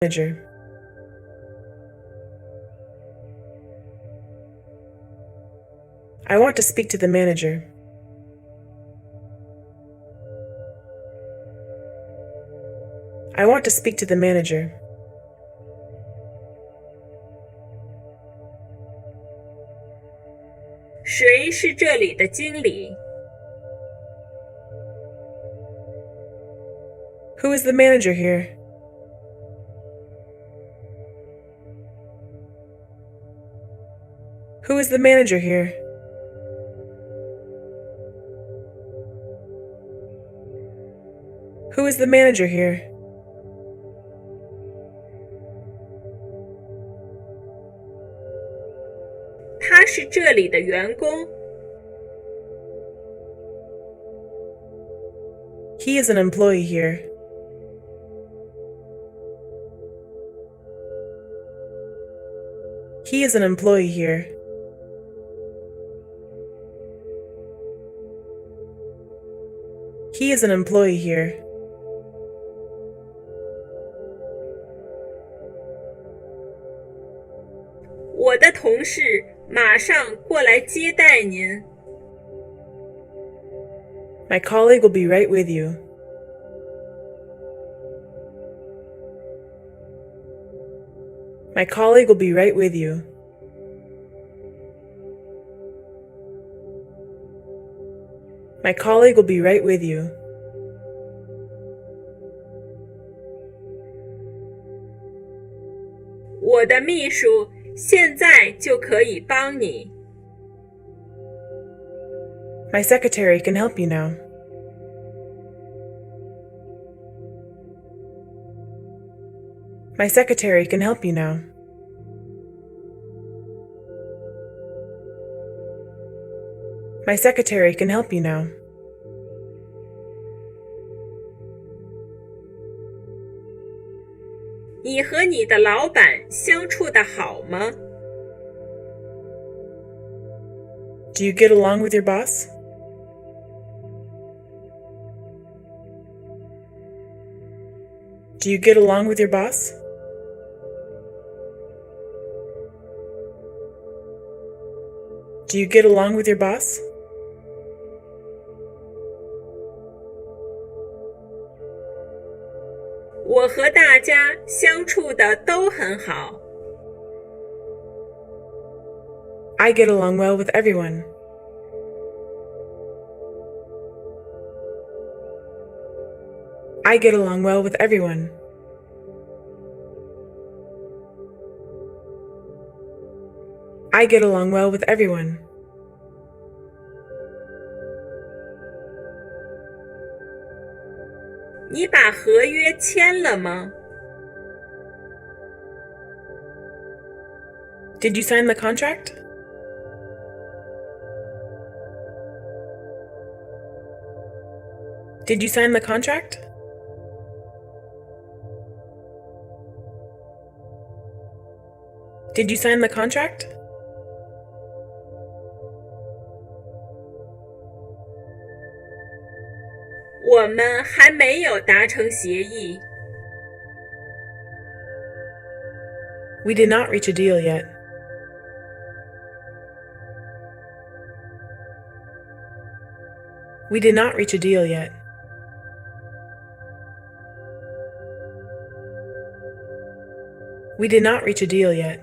manager. I want to speak to the manager. I want to speak to the manager. 谁是这里的经理？ Who is the manager here? Who is the manager here? Who is the manager here? 他是这里的员工。 He is an employee here. He is an employee here. He is an employee here. 我的同事马上过来接待您。 My colleague will be right with you. My colleague will be right with you. My colleague will be right with you. 我的秘书现在就可以帮你。 My secretary can help you now. My secretary can help you now. My secretary can help you now. 你和你的老板相处得好吗？ Do you get along with your boss? Do you get along with your boss? Do you get along with your boss? 我和大家相处的都很好。 I get along well with everyone. I get along well with everyone. I get along well with everyone. 你把合约签了吗？ Did you sign the contract? Did you sign the contract? Did you sign the contract? 我们还没有达成协议。 We did not reach a deal yet. We did not reach a deal yet. We did not reach a deal yet.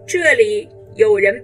这里有人